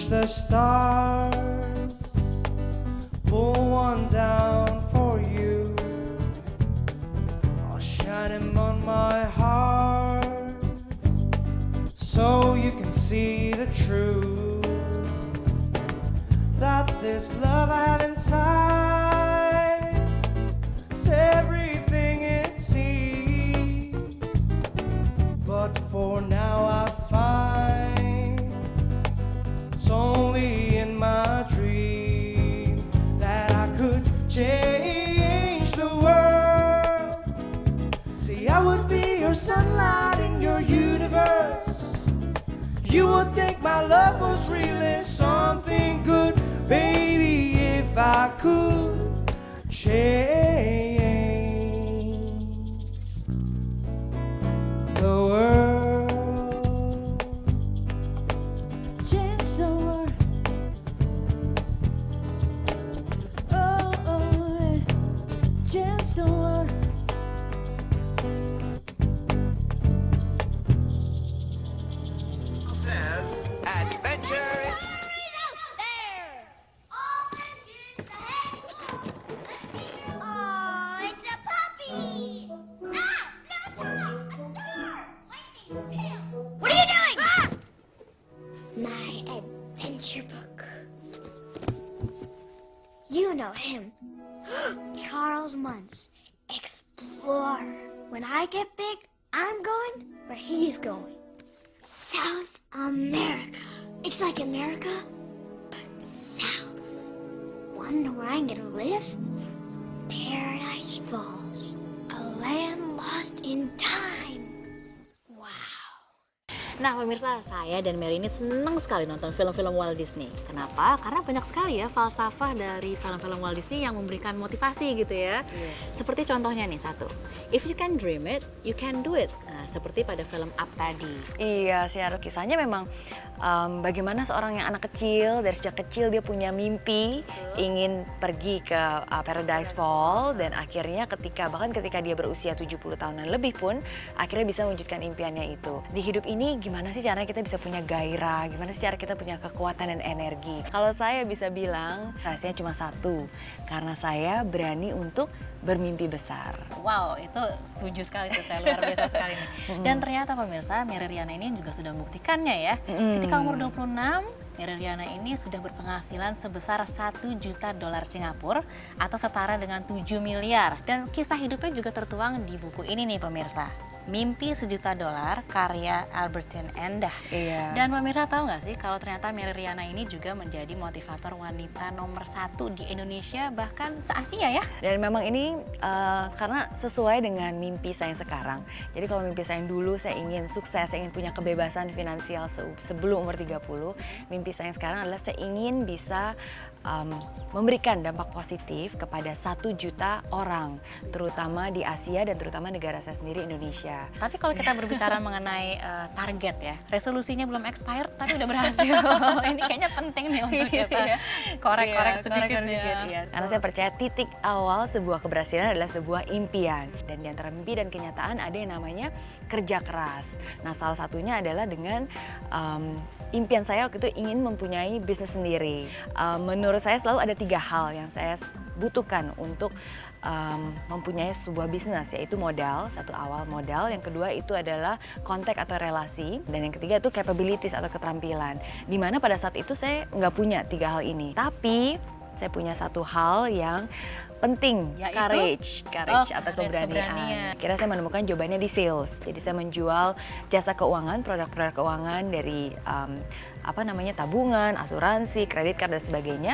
reach the stars, pull one down for you. I'll shine 'em on my heart, so you can see the truth, that this love I have inside is everything it seems. But for now I find it's only in my dreams that I could change the world. See, I would be your sunlight in your universe. You would think my love was really something good, baby, if I could change the world. Change the world. Oh, oh, change the world. Adventure. Oh, it's a puppy! Ah! No toy! A star! Lightning! Hail! What are you doing? Ah! My adventure book. You know him. Charles Muntz, explorer. When I get big, I'm going where he's going. South America. It's like America, but south. Wanna know where I'm gonna live? Paradise Falls, a land lost in time. Wow. Nah pemirsa, saya dan Mary ini senang sekali nonton film-film Walt Disney. Kenapa? Karena banyak sekali ya falsafah dari film-film Walt Disney yang memberikan motivasi gitu ya. Seperti contohnya nih satu, if you can dream it, you can do it. Nah, seperti pada film Up tadi. Iya, Syar, kisahnya memang bagaimana seorang yang anak kecil, dari sejak kecil dia punya mimpi ingin pergi ke Paradise Fall, dan akhirnya bahkan ketika dia berusia 70 tahunan lebih pun akhirnya bisa mewujudkan impiannya itu. Di hidup ini gimana sih caranya kita bisa punya gairah, gimana sih cara kita punya kekuatan dan energi? Kalau saya bisa bilang rahasianya cuma satu, karena saya berani untuk bermimpi besar. Wow, itu setuju sekali tuh, saya luar biasa sekali nih. Dan ternyata pemirsa, Mary Riana ini juga sudah membuktikannya ya. Ketika umur 26, Mary Riana ini sudah berpenghasilan sebesar 1 juta dolar Singapura atau setara dengan 7 miliar. Dan kisah hidupnya juga tertuang di buku ini nih pemirsa. Mimpi $1 juta karya Albertine Endah. Iya. Dan pemirsa tahu nggak sih kalau ternyata Mary Riana ini juga menjadi motivator wanita nomor 1 di Indonesia bahkan se-Asia ya. Dan memang ini karena sesuai dengan mimpi saya yang sekarang. Jadi kalau mimpi saya yang dulu saya ingin sukses, saya ingin punya kebebasan finansial sebelum umur 30. Mimpi saya yang sekarang adalah saya ingin bisa memberikan dampak positif kepada 1 juta orang, terutama di Asia dan terutama negara saya sendiri, Indonesia. Tapi kalau kita berbicara mengenai target ya, resolusinya belum expired tapi udah berhasil. Ini kayaknya penting nih untuk kita korek-korek sedikit ya. Karena saya percaya titik awal sebuah keberhasilan adalah sebuah impian. Dan di antara mimpi dan kenyataan ada yang namanya kerja keras. Nah, salah satunya adalah dengan impian saya waktu itu ingin mempunyai bisnis sendiri. Menurut saya selalu ada 3 hal yang saya butuhkan untuk mempunyai sebuah bisnis, yaitu modal, satu awal modal, yang kedua itu adalah kontak atau relasi, dan yang ketiga itu capabilities atau keterampilan. Dimana pada saat itu saya nggak punya 3 hal ini, tapi saya punya satu hal yang penting, yaitu? courage atau keberanian. Akhirnya saya menemukan jawabannya di sales. Jadi saya menjual jasa keuangan, produk-produk keuangan dari tabungan, asuransi, kredit card dan sebagainya.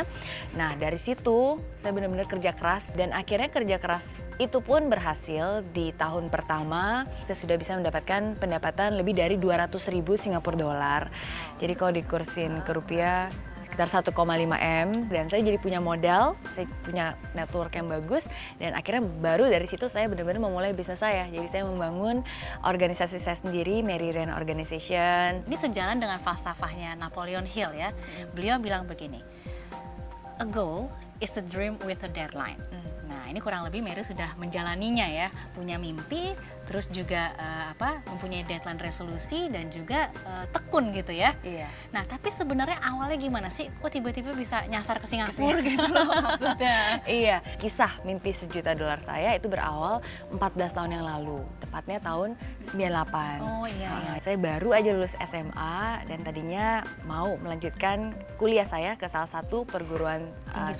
Nah, dari situ saya benar-benar kerja keras, dan akhirnya kerja keras itu pun berhasil. Di tahun pertama saya sudah bisa mendapatkan pendapatan lebih dari 200.000 Singapura dolar. Jadi kalau dikursin ke rupiah sekitar 1,5 M, dan saya jadi punya modal, saya punya network yang bagus, dan akhirnya baru dari situ saya benar-benar memulai bisnis saya. Jadi saya membangun organisasi saya sendiri, Mary Riana Organization. Ini sejalan dengan falsafahnya Napoleon Hill ya. Beliau bilang begini, a goal is a dream with a deadline. Nah, ini kurang lebih Mary sudah menjalaninya ya, punya mimpi, terus juga mempunyai deadline resolusi dan juga tekun gitu ya. Iya. Nah, tapi sebenarnya awalnya gimana sih? Kok tiba-tiba bisa nyasar ke Singapura gitu loh maksudnya? Iya, kisah mimpi $1 juta saya itu berawal 14 tahun yang lalu, tepatnya tahun 98. Oh iya. Saya baru aja lulus SMA dan tadinya mau melanjutkan kuliah saya ke salah satu perguruan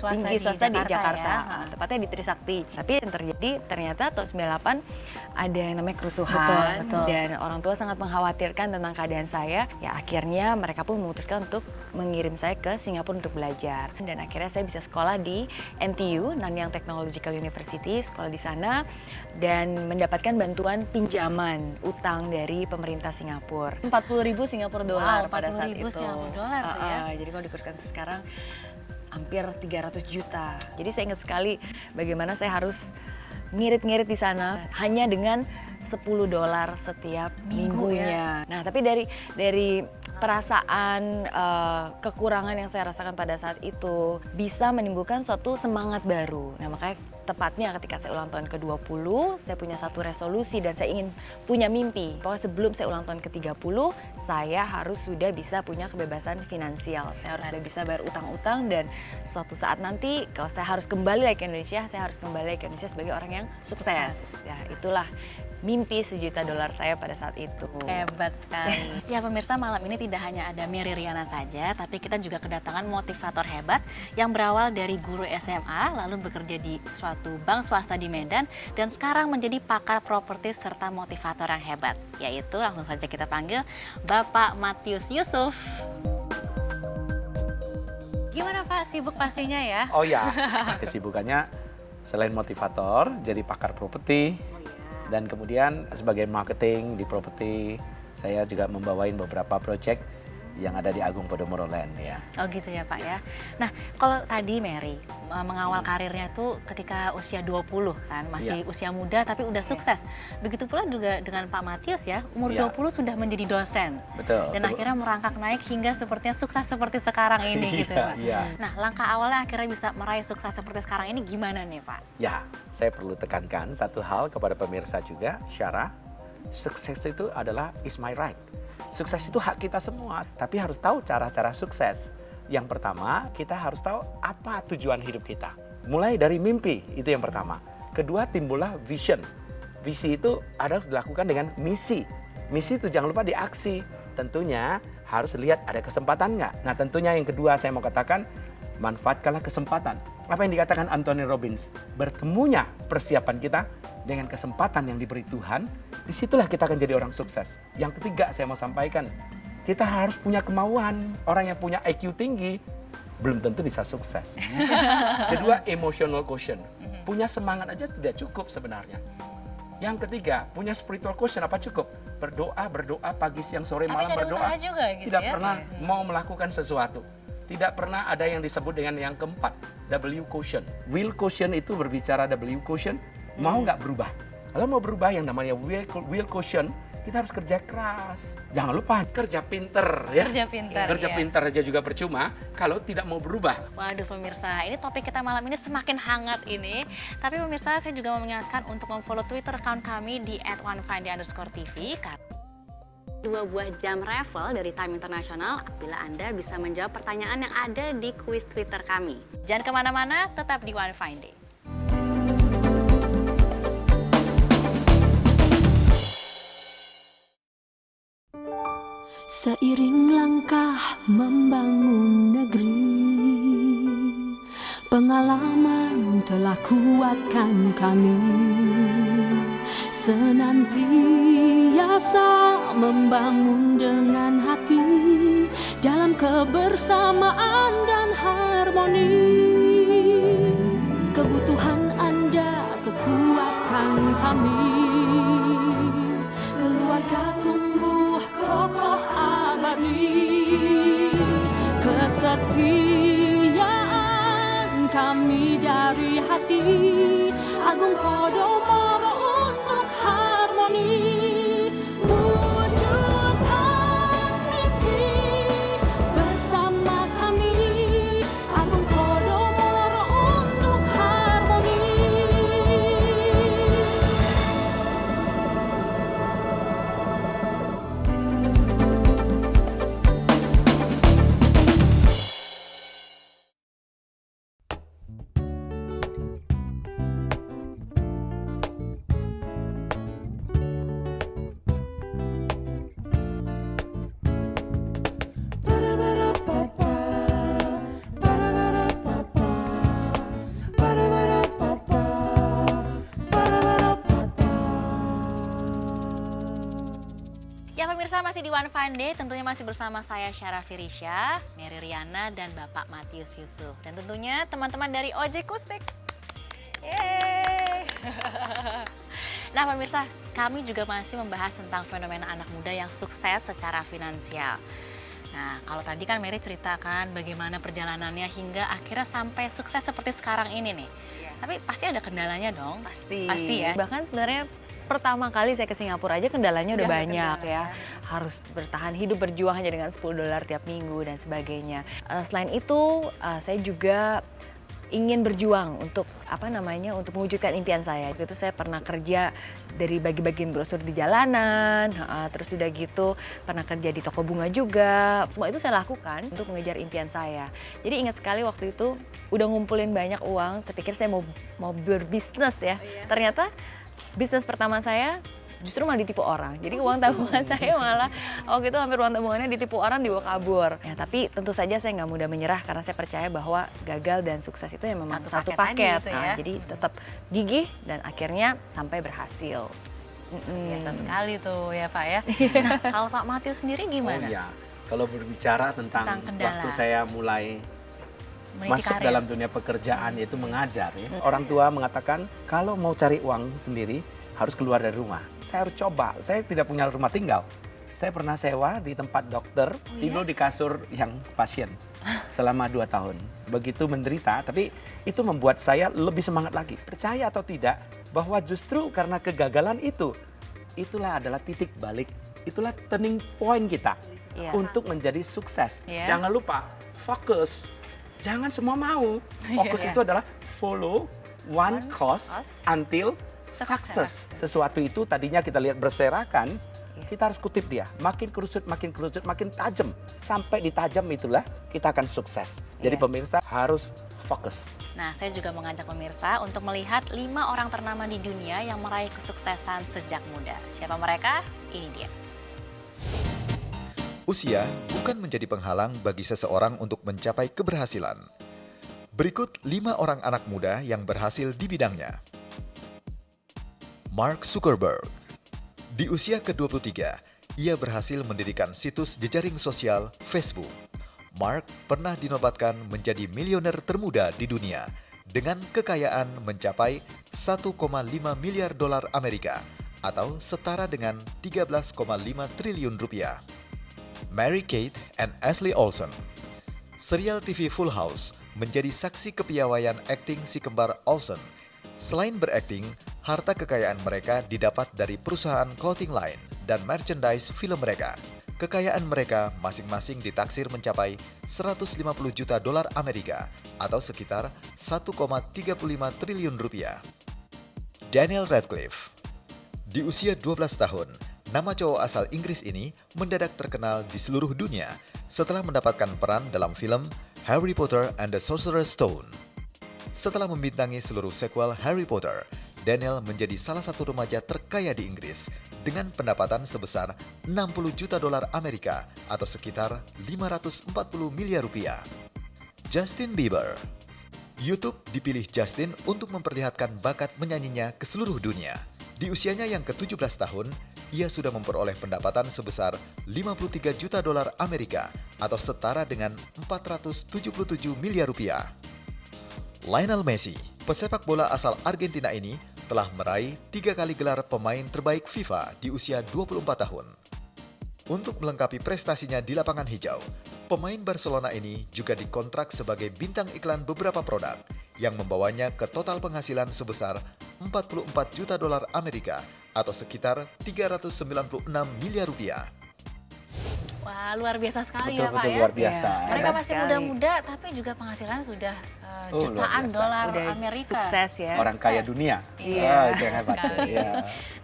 tinggi swasta di Jakarta, ya. tepatnya di Trisakti. Tapi yang terjadi ternyata tahun 98 ada yang namanya kerusuhan Betul. dan orang tua sangat mengkhawatirkan tentang keadaan saya. Ya akhirnya mereka pun memutuskan untuk mengirim saya ke Singapura untuk belajar. Dan akhirnya saya bisa sekolah di NTU, Nanyang Technological University, sekolah di sana dan mendapatkan bantuan pinjaman utang dari pemerintah Singapura. 40.000 Singapura dolar pada saat itu. 40.000 Singapura dolar tuh ya. Jadi kalau dikurskan sekarang hampir 300 juta. Jadi saya ingat sekali bagaimana saya harus ngirit-ngirit di sana hanya dengan $10 setiap minggunya. Nah, tapi dari perasaan kekurangan yang saya rasakan pada saat itu bisa menimbulkan suatu semangat baru. Nah, makanya tepatnya ketika saya ulang tahun ke-20, saya punya satu resolusi dan saya ingin punya mimpi. Pokoknya sebelum saya ulang tahun ke-30, saya harus sudah bisa punya kebebasan finansial. Saya harus sudah bisa bayar utang-utang dan suatu saat nanti kalau saya harus kembali lagi ke Indonesia, saya harus kembali lagi ke Indonesia sebagai orang yang sukses. Ya, itulah mimpi $1 juta saya pada saat itu. Hebat sekali. Ya pemirsa, malam ini tidak hanya ada Mary Riana saja, tapi kita juga kedatangan motivator hebat yang berawal dari guru SMA, lalu bekerja di suatu bank swasta di Medan, dan sekarang menjadi pakar properti serta motivator yang hebat. Yaitu langsung saja kita panggil Bapak Matius Yusuf. Gimana Pak, sibuk pastinya ya? Oh ya, kesibukannya selain motivator, jadi pakar properti. Dan kemudian sebagai marketing di properti, saya juga membawain beberapa proyek yang ada di Agung Podomoro Land ya. Oh gitu ya Pak ya. Nah kalau tadi Mary mengawal karirnya tuh ketika usia 20 kan, masih usia muda tapi udah sukses. Begitu pula juga dengan Pak Matius ya, umur 20 sudah menjadi dosen. Betul. Dan akhirnya merangkak naik hingga sepertinya sukses seperti sekarang ini gitu Pak. Nah langkah awalnya akhirnya bisa meraih sukses seperti sekarang ini gimana nih Pak? Ya, saya perlu tekankan satu hal kepada pemirsa juga, Syara, sukses itu adalah is my right. Sukses itu hak kita semua, tapi harus tahu cara-cara sukses. Yang pertama, kita harus tahu apa tujuan hidup kita. Mulai dari mimpi, itu yang pertama. Kedua, timbullah vision. Visi itu harus dilakukan dengan misi. Misi itu jangan lupa diaksi. Tentunya harus lihat ada kesempatan nggak. Nah tentunya yang kedua saya mau katakan, manfaatkanlah kesempatan. Apa yang dikatakan Anthony Robbins, bertemunya persiapan kita dengan kesempatan yang diberi Tuhan, disitulah kita akan jadi orang sukses. Yang ketiga saya mau sampaikan, kita harus punya kemauan. Orang yang punya IQ tinggi belum tentu bisa sukses. Kedua, emotional quotient. Punya semangat aja tidak cukup sebenarnya. Yang ketiga, punya spiritual quotient apa cukup? Berdoa pagi, siang, sore, malam berdoa. Juga, gitu tidak ya? pernah mau melakukan sesuatu. Tidak pernah ada yang disebut dengan yang keempat, W quotient. Will quotient itu berbicara W quotient, mau nggak berubah. Kalau mau berubah yang namanya will quotient, kita harus kerja keras. Jangan lupa kerja pinter ya. Kerja pinter aja juga percuma kalau tidak mau berubah. Waduh pemirsa, ini topik kita malam ini semakin hangat ini. Tapi pemirsa, saya juga mau mengingatkan untuk memfollow Twitter account kami di @onefindy_tv. 2 buah jam raffle dari Time International apabila Anda bisa menjawab pertanyaan yang ada di kuis Twitter kami. Jangan kemana-mana, tetap di One Fine Day. Seiring langkah membangun negeri, pengalaman telah kuatkan kami. Senantiasa membangun dengan hati dalam kebersamaan dan harmoni. Kebutuhan Anda, kekuatan kami. Keluarga tumbuh kokoh abadi. Kesetiaan kami dari hati. Agung Podomoro untuk harmoni. Wujudkan mimpi bersama kami. Agung Podomoro untuk harmoni. masih di One Fine Day, tentunya masih bersama saya Syara Firisya, Mary Riana, dan Bapak Matius Yusuf. Dan tentunya teman-teman dari Ojek Kustik. Yeay! Nah pemirsa, kami juga masih membahas tentang fenomena anak muda yang sukses secara finansial. Nah kalau tadi kan Mary ceritakan bagaimana perjalanannya hingga akhirnya sampai sukses seperti sekarang ini nih. Tapi pasti ada kendalanya dong? Pasti ya? Bahkan sebenarnya pertama kali saya ke Singapura aja kendalanya udah banyak ya. Harus bertahan hidup berjuang hanya dengan $10 tiap minggu dan sebagainya. Selain itu saya juga ingin berjuang untuk untuk mewujudkan impian saya. Waktu itu saya pernah kerja dari bagi-bagiin brosur di jalanan, terus udah gitu pernah kerja di toko bunga juga. Semua itu saya lakukan untuk mengejar impian saya. Jadi ingat sekali waktu itu udah ngumpulin banyak uang, saya pikir saya mau berbisnis ya. Ternyata bisnis pertama saya justru malah ditipu orang. Jadi uang tabungan saya malah waktu itu hampir uang tabungannya ditipu orang, dibawa kabur. Ya, tapi tentu saja saya nggak mudah menyerah karena saya percaya bahwa gagal dan sukses itu ya memang satu paket. Gitu ya. Jadi tetap gigih dan akhirnya sampai berhasil. Biasa sekali tuh ya Pak ya. Nah kalau Pak Matius sendiri gimana? Oh iya, kalau berbicara tentang kendala. waktu saya mulai Meniti masuk karir. dalam dunia pekerjaan yaitu mengajar ya. Orang tua mengatakan kalau mau cari uang sendiri harus keluar dari rumah. Saya harus coba. Saya tidak punya rumah tinggal. Saya pernah sewa di tempat dokter, tidur di kasur yang pasien selama 2 tahun. Begitu menderita, tapi itu membuat saya lebih semangat lagi. Percaya atau tidak bahwa justru karena kegagalan itu, itulah adalah titik balik, itulah turning point kita untuk menjadi sukses. Jangan lupa fokus. Jangan semua mau. Fokus itu adalah follow one cause until success. Sesuatu itu tadinya kita lihat berserakan, kita harus kutip dia. Makin kerucut, makin tajam. Sampai di tajam itulah kita akan sukses. Jadi pemirsa harus fokus. Nah, saya juga mengajak pemirsa untuk melihat 5 orang ternama di dunia yang meraih kesuksesan sejak muda. Siapa mereka? Ini dia. Usia bukan menjadi penghalang bagi seseorang untuk mencapai keberhasilan. Berikut 5 orang anak muda yang berhasil di bidangnya. Mark Zuckerberg. Di usia ke-23, ia berhasil mendirikan situs jejaring sosial Facebook. Mark pernah dinobatkan menjadi miliuner termuda di dunia dengan kekayaan mencapai 1,5 miliar dolar Amerika atau setara dengan 13,5 triliun rupiah. Mary Kate and Ashley Olsen. Serial TV Full House menjadi saksi kepiawaian akting si kembar Olsen. Selain berakting, harta kekayaan mereka didapat dari perusahaan clothing line dan merchandise film mereka. Kekayaan mereka masing-masing ditaksir mencapai 150 juta dolar Amerika atau sekitar 1,35 triliun rupiah. Daniel Radcliffe. Di usia 12 tahun, nama cowok asal Inggris ini mendadak terkenal di seluruh dunia setelah mendapatkan peran dalam film Harry Potter and the Sorcerer's Stone. Setelah membintangi seluruh sequel Harry Potter, Daniel menjadi salah satu remaja terkaya di Inggris dengan pendapatan sebesar 60 juta dolar Amerika atau sekitar 540 miliar rupiah. Justin Bieber. YouTube dipilih Justin untuk memperlihatkan bakat menyanyinya ke seluruh dunia. Di usianya yang ke-17 tahun, ia sudah memperoleh pendapatan sebesar 53 juta dolar Amerika atau setara dengan 477 miliar rupiah. Lionel Messi, pesepak bola asal Argentina ini telah meraih 3 kali gelar pemain terbaik FIFA di usia 24 tahun. Untuk melengkapi prestasinya di lapangan hijau, pemain Barcelona ini juga dikontrak sebagai bintang iklan beberapa produk yang membawanya ke total penghasilan sebesar 44 juta dolar Amerika atau sekitar 396 miliar rupiah. Wah, luar biasa sekali Betul, ya Pak betul, ya. luar biasa. Mereka Hebat masih sekali. muda-muda tapi juga penghasilannya sudah Oh, luar jutaan biasa. dolar Udah Amerika. sukses ya. Orang kaya dunia. Iya, Wah, itu yang hebat. sekali. Iya.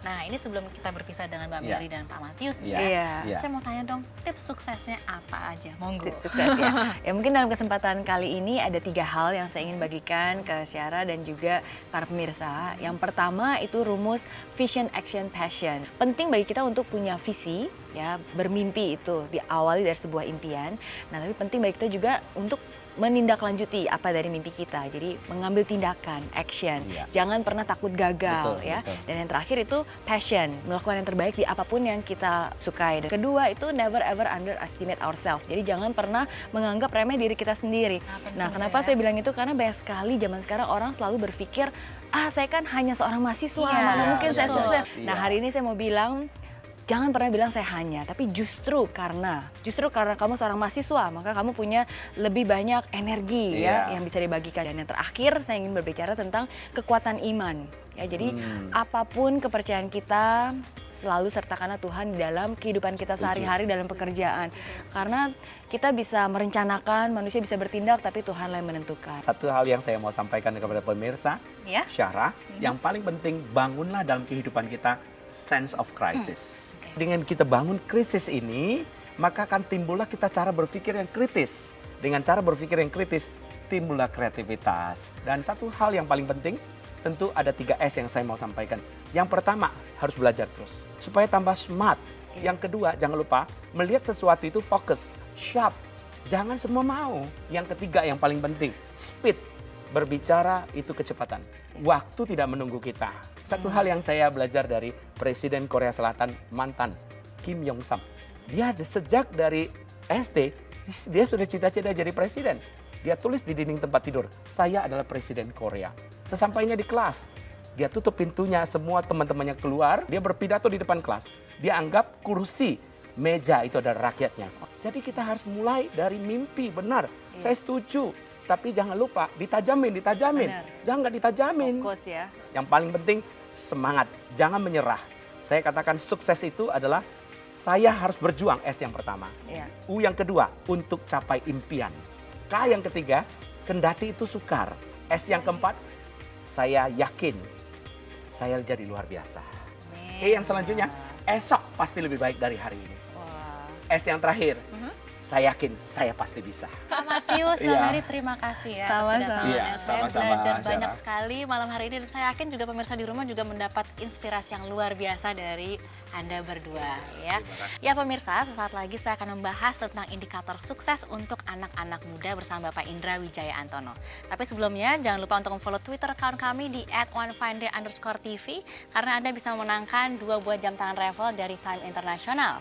Nah, ini sebelum kita berpisah dengan Mbak Iya. Mary dan Pak Matius nih Iya. ya. Iya. Iya. Saya mau tanya dong, tips suksesnya apa aja? Monggo. Tips sukses ya. Ya mungkin dalam kesempatan kali ini ada 3 hal yang saya ingin bagikan ke Syara dan juga para pemirsa. Yang pertama itu rumus vision, action, passion. Penting bagi kita untuk punya visi, ya bermimpi itu diawali dari sebuah impian. Nah tapi penting bagi kita juga untuk menindaklanjuti apa dari mimpi kita. Jadi mengambil tindakan, action. Iya. Jangan pernah takut gagal Betul, ya. betul. Dan yang terakhir itu passion, melakukan yang terbaik di apapun yang kita sukai. Dan kedua itu never ever underestimate ourselves. Jadi jangan pernah menganggap remeh diri kita sendiri. Nah, kenapa saya bilang itu? Karena banyak sekali zaman sekarang orang selalu berpikir, saya kan hanya seorang mahasiswa, Iya, mana mungkin saya betul. sukses. Iya. Nah, hari ini saya mau bilang, jangan pernah bilang saya hanya, tapi justru karena kamu seorang mahasiswa, maka kamu punya lebih banyak energi Iya. ya yang bisa dibagikan. Dan yang terakhir saya ingin berbicara tentang kekuatan iman. Ya, jadi apapun kepercayaan kita, selalu sertakanlah Tuhan di dalam kehidupan kita sehari-hari dalam pekerjaan. Karena kita bisa merencanakan, manusia bisa bertindak, tapi Tuhanlah yang menentukan. Satu hal yang saya mau sampaikan kepada pemirsa, Ya. Syara, yang paling penting bangunlah dalam kehidupan kita sense of crisis. Dengan kita bangun krisis ini, maka akan timbullah kita cara berpikir yang kritis. Dengan cara berpikir yang kritis, timbullah kreativitas. Dan satu hal yang paling penting, tentu ada 3S yang saya mau sampaikan. Yang pertama, harus belajar terus. Supaya tambah smart. Yang kedua, jangan lupa, melihat sesuatu itu fokus, sharp. Jangan semua mau. Yang ketiga yang paling penting, speed. Berbicara itu kecepatan. Waktu tidak menunggu kita. Satu hal yang saya belajar dari Presiden Korea Selatan mantan, Kim Yong Sam. Dia sejak dari SD, dia sudah cita-cita jadi presiden. Dia tulis di dinding tempat tidur, saya adalah presiden Korea. Sesampainya di kelas, dia tutup pintunya, semua teman-temannya keluar, dia berpidato di depan kelas. Dia anggap kursi, meja itu adalah rakyatnya. Jadi kita harus mulai dari mimpi, benar. Saya setuju. Tapi jangan lupa, ditajamin. Benar. Jangan nggak ditajamin. Fokus ya. Yang paling penting, semangat. Jangan menyerah. Saya katakan sukses itu adalah saya harus berjuang, S yang pertama. Iya. U yang kedua, untuk capai impian. K yang ketiga, kendati itu sukar. S yang keempat, saya yakin saya jadi luar biasa. E yang selanjutnya, esok pasti lebih baik dari hari ini. S yang terakhir, saya yakin saya pasti bisa. Pak Matius dan Iya. Mary, terima kasih ya Sama-sama. sudah datang. Iya, Saya sama-sama, belajar Syara. banyak sekali malam hari ini dan saya yakin juga pemirsa di rumah juga mendapat inspirasi yang luar biasa dari Anda berdua ya. Ya pemirsa, sesaat lagi saya akan membahas tentang indikator sukses untuk anak-anak muda bersama Bapak Indra Wijaya Antono. Tapi sebelumnya jangan lupa untuk follow Twitter account kami di @onefineday_tv karena Anda bisa memenangkan 2 buah jam tangan Revel dari Time International.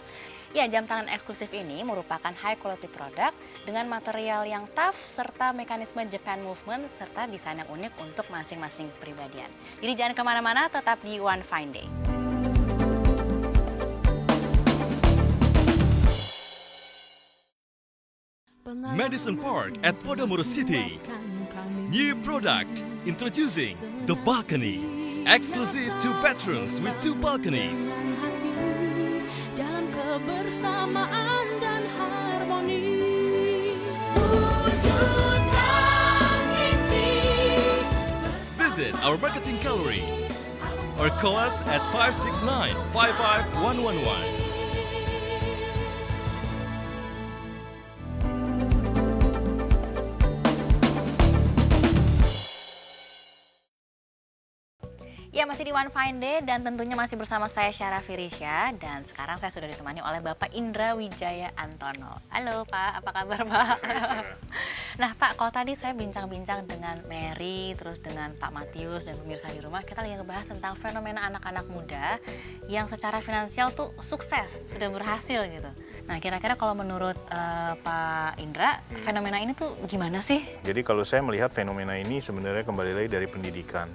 Ya, jam tangan eksklusif ini merupakan high quality product dengan material yang tough serta mekanisme Japan Movement serta desain yang unik untuk masing-masing kepribadian. Jadi jangan kemana-mana, tetap di One Fine Day. Madison Park at Podomoro City. New product introducing the balcony. Exclusive to patrons with 2 balconies. hati dalam kebersamaan dan harmoni. Wujudkan mimpi Visit our marketing gallery or call us at 569-55111. Ya, masih di One Fine Day dan tentunya masih bersama saya Syara Firisya dan sekarang saya sudah ditemani oleh Bapak Indra Wijaya Antono. Halo Pak, apa kabar Pak? Nah Pak, kalau tadi saya bincang-bincang dengan Mary, terus dengan Pak Matius dan pemirsa di rumah, kita lagi ngebahas tentang fenomena anak-anak muda yang secara finansial tuh sukses, sudah berhasil gitu. Nah kira-kira kalau menurut Pak Indra, fenomena ini tuh gimana sih? Jadi kalau saya melihat fenomena ini sebenarnya kembali lagi dari pendidikan.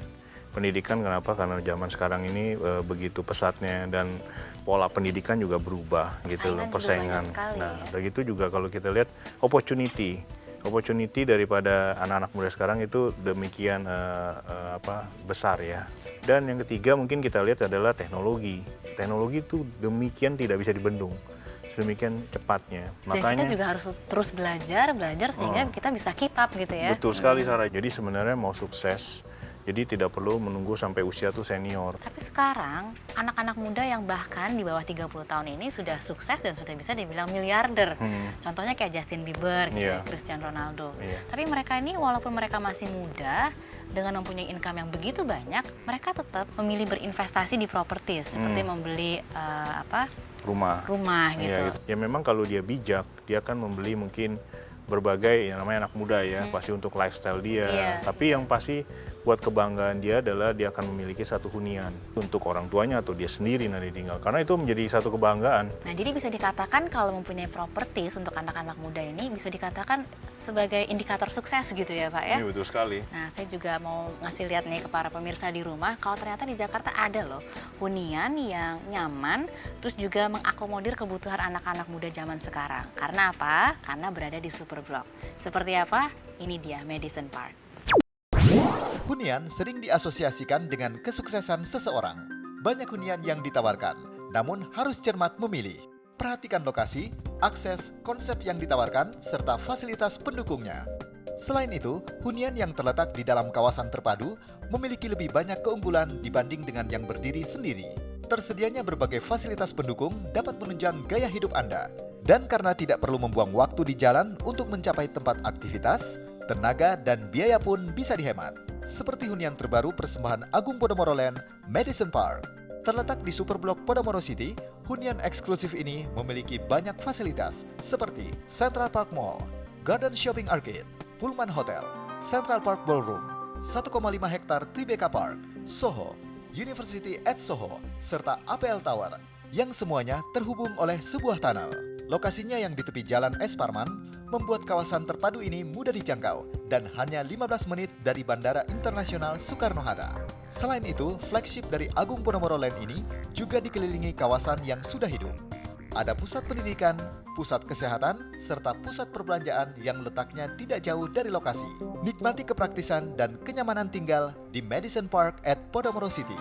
Pendidikan kenapa? Karena zaman sekarang ini begitu pesatnya dan pola pendidikan juga berubah gitu loh, persaingan. Nah, begitu juga kalau kita lihat opportunity daripada anak-anak muda sekarang itu demikian besar ya. Dan yang ketiga mungkin kita lihat adalah teknologi. Teknologi itu demikian tidak bisa dibendung. Demikian cepatnya. Dan kita juga harus terus belajar sehingga kita bisa keep up gitu ya. Betul sekali Sarah. Jadi sebenarnya mau sukses, jadi tidak perlu menunggu sampai usia tuh senior. Tapi sekarang anak-anak muda yang bahkan di bawah 30 tahun ini sudah sukses dan sudah bisa dibilang miliarder. Contohnya kayak Justin Bieber, gitu, Cristiano Ronaldo. Tapi mereka ini walaupun mereka masih muda, dengan mempunyai income yang begitu banyak, mereka tetap memilih berinvestasi di properti seperti membeli rumah gitu. Ya memang kalau dia bijak, dia akan membeli mungkin berbagai yang namanya anak muda ya, pasti untuk lifestyle dia. Tapi yang pasti buat kebanggaan dia adalah dia akan memiliki satu hunian untuk orang tuanya atau dia sendiri nanti tinggal. Karena itu menjadi satu kebanggaan. Nah, jadi bisa dikatakan kalau mempunyai properti untuk anak-anak muda ini bisa dikatakan sebagai indikator sukses gitu ya, Pak ya? Ini betul sekali. Nah, saya juga mau ngasih lihat nih ke para pemirsa di rumah, kalau ternyata di Jakarta ada loh hunian yang nyaman, terus juga mengakomodir kebutuhan anak-anak muda zaman sekarang. Karena apa? Karena berada di Superblok. Seperti apa? Ini dia Madison Park. Hunian sering diasosiasikan dengan kesuksesan seseorang. Banyak hunian yang ditawarkan, namun harus cermat memilih. Perhatikan lokasi, akses, konsep yang ditawarkan, serta fasilitas pendukungnya. Selain itu, hunian yang terletak di dalam kawasan terpadu memiliki lebih banyak keunggulan dibanding dengan yang berdiri sendiri. Tersedianya berbagai fasilitas pendukung dapat menunjang gaya hidup Anda. Dan karena tidak perlu membuang waktu di jalan untuk mencapai tempat aktivitas, tenaga dan biaya pun bisa dihemat. Seperti hunian terbaru persembahan Agung Podomoro Land, Madison Park. Terletak di Superblok Podomoro City, hunian eksklusif ini memiliki banyak fasilitas seperti Central Park Mall, Garden Shopping Arcade, Pullman Hotel, Central Park Ballroom, 1,5 hektar Tribeca Park, Soho, University at Soho, serta APL Tower, yang semuanya terhubung oleh sebuah tunnel. Lokasinya yang di tepi Jalan Es Parman membuat kawasan terpadu ini mudah dijangkau dan hanya 15 menit dari Bandara Internasional Soekarno-Hatta. Selain itu, flagship dari Agung Podomoro Land ini juga dikelilingi kawasan yang sudah hidup. Ada pusat pendidikan, pusat kesehatan, serta pusat perbelanjaan yang letaknya tidak jauh dari lokasi. Nikmati kepraktisan dan kenyamanan tinggal di Madison Park at Podomoro City.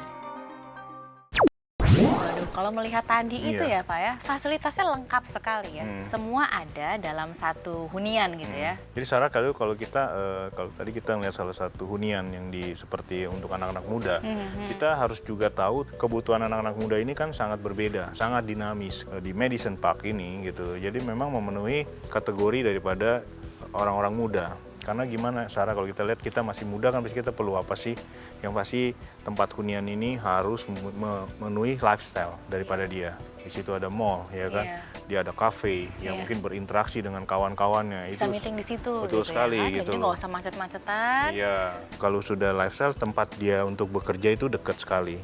Waduh, kalau melihat tadi itu ya Pak ya, fasilitasnya lengkap sekali ya. Semua ada dalam satu hunian gitu ya. Jadi Sarah, kalau kita kalau tadi kita melihat salah satu hunian yang seperti untuk anak-anak muda, kita harus juga tahu kebutuhan anak-anak muda ini kan sangat berbeda, sangat dinamis di Madison Park ini gitu. Jadi memang memenuhi kategori daripada orang-orang muda. Karena gimana, Sarah, kalau kita lihat kita masih muda kan pasti kita perlu apa sih? Yang pasti tempat hunian ini harus memenuhi lifestyle daripada dia. Di situ ada mall, ya kan? Dia ada cafe yang mungkin berinteraksi dengan kawan-kawannya. Bisa meeting di situ. Betul gitu sekali ya kan? gitu. Jadi nggak usah macet-macetan. Iya, kalau sudah lifestyle tempat dia untuk bekerja itu dekat sekali.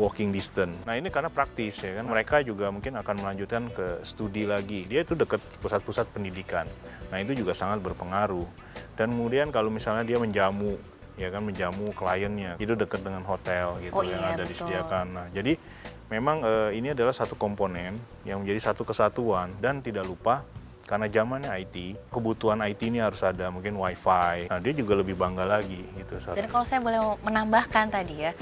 Walking distance. Nah ini karena praktis ya kan, mereka juga mungkin akan melanjutkan ke studi lagi. Dia itu dekat pusat-pusat pendidikan. Nah itu juga sangat berpengaruh. Dan kemudian kalau misalnya dia menjamu, ya kan, menjamu kliennya, itu dekat dengan hotel gitu yang ada disediakan. Nah jadi memang ini adalah satu komponen yang menjadi satu kesatuan dan tidak lupa. Karena zamannya IT, kebutuhan IT ini harus ada, mungkin wifi. Nah dia juga lebih bangga lagi gitu. Dan kalau saya boleh menambahkan tadi ya,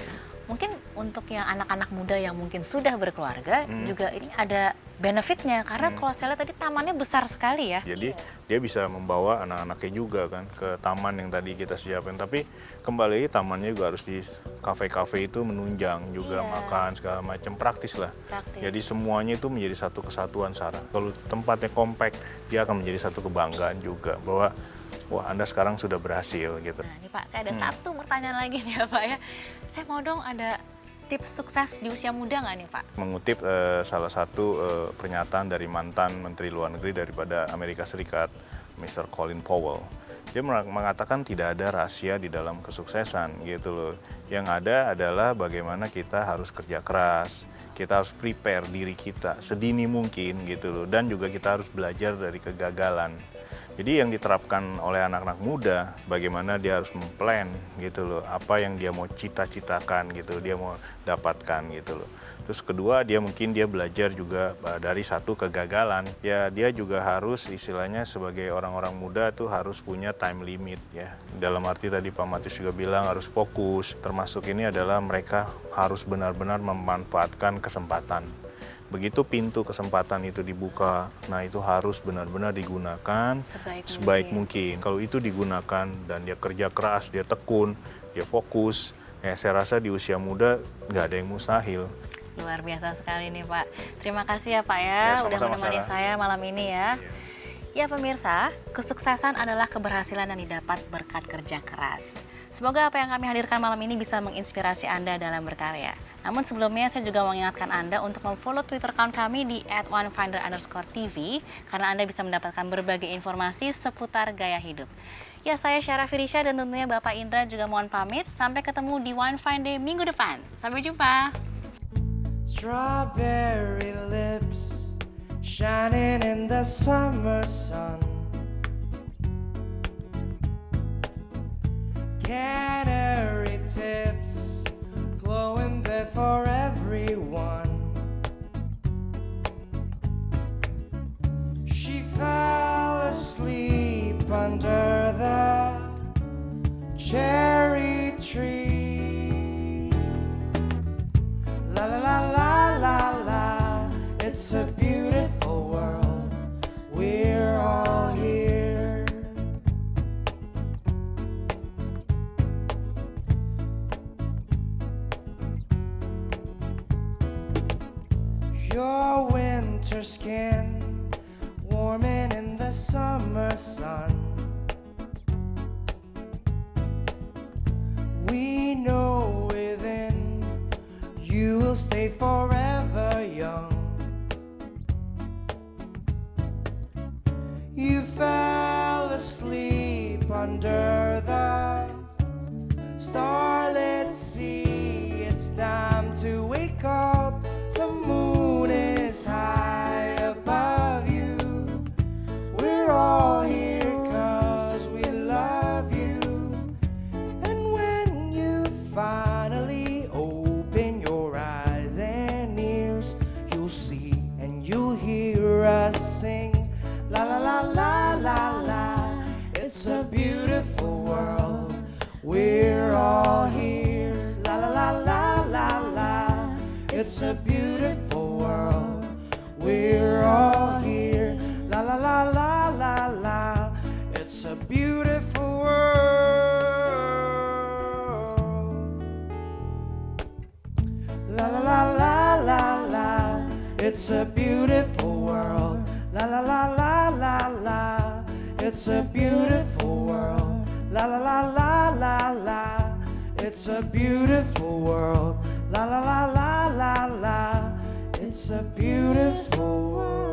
mungkin untuk yang anak-anak muda yang mungkin sudah berkeluarga juga ini ada benefitnya karena kalau saya lihat tadi tamannya besar sekali ya. Jadi dia bisa membawa anak-anaknya juga kan ke taman yang tadi kita siapin. Tapi kembali tamannya juga harus di kafe-kafe itu menunjang juga makan segala macam, praktis lah. Jadi semuanya itu menjadi satu kesatuan, Sarah. Kalau tempatnya kompak, dia akan menjadi satu kebanggaan juga bahwa wah, Anda sekarang sudah berhasil gitu. Nah, ini Pak, saya ada satu pertanyaan lagi nih ya Pak ya. Saya mau dong ada tips sukses di usia muda nggak nih Pak? Mengutip salah satu pernyataan dari mantan Menteri Luar Negeri daripada Amerika Serikat, Mr. Colin Powell. Dia mengatakan tidak ada rahasia di dalam kesuksesan gitu loh. Yang ada adalah bagaimana kita harus kerja keras, kita harus prepare diri kita sedini mungkin gitu loh. Dan juga kita harus belajar dari kegagalan. Jadi yang diterapkan oleh anak-anak muda, bagaimana dia harus memplan gitu loh, apa yang dia mau cita-citakan gitu, dia mau dapatkan gitu loh. Terus kedua, dia belajar juga dari satu kegagalan. Ya dia juga harus istilahnya sebagai orang-orang muda tuh harus punya time limit ya. Dalam arti tadi Pak Matius juga bilang harus fokus, termasuk ini adalah mereka harus benar-benar memanfaatkan kesempatan. Begitu pintu kesempatan itu dibuka, nah itu harus benar-benar digunakan sebaik mungkin. Kalau itu digunakan dan dia kerja keras, dia tekun, dia fokus, ya saya rasa di usia muda nggak ada yang mustahil. Luar biasa sekali nih Pak. Terima kasih ya Pak ya, udah menemani saya malam ini ya. Ya pemirsa, kesuksesan adalah keberhasilan yang didapat berkat kerja keras. Semoga apa yang kami hadirkan malam ini bisa menginspirasi Anda dalam berkarya. Namun sebelumnya saya juga mengingatkan Anda untuk memfollow Twitter account kami di @onefinder_tv karena Anda bisa mendapatkan berbagai informasi seputar gaya hidup. Ya, saya Syara Firisha dan tentunya Bapak Indra juga mohon pamit. Sampai ketemu di One Fine Day minggu depan. Sampai jumpa. Strawberry lips shining in the summer sun. Canary tips glowing there for everyone. She fell asleep under the cherry tree. La la la la la la, it's a beautiful world. We're all here. Your winter skin warming in the summer sun. We know within you will stay forever young. You fell asleep under the starlit sea. It's time to wake up. The moon is high above you. We're all here 'cause we love you. And when you finally open your eyes and ears, you'll see and you'll hear us sing. La la la la la la. It's a beautiful world. We're all here. La la la la la la. It's a beautiful world. We're all here. La la la la la la. It's a beautiful world. La la la la la la. It's a beautiful world. La la la la la la. It's a beautiful world. La la la la la la. It's a beautiful world. La la la la la la. It's a beautiful world.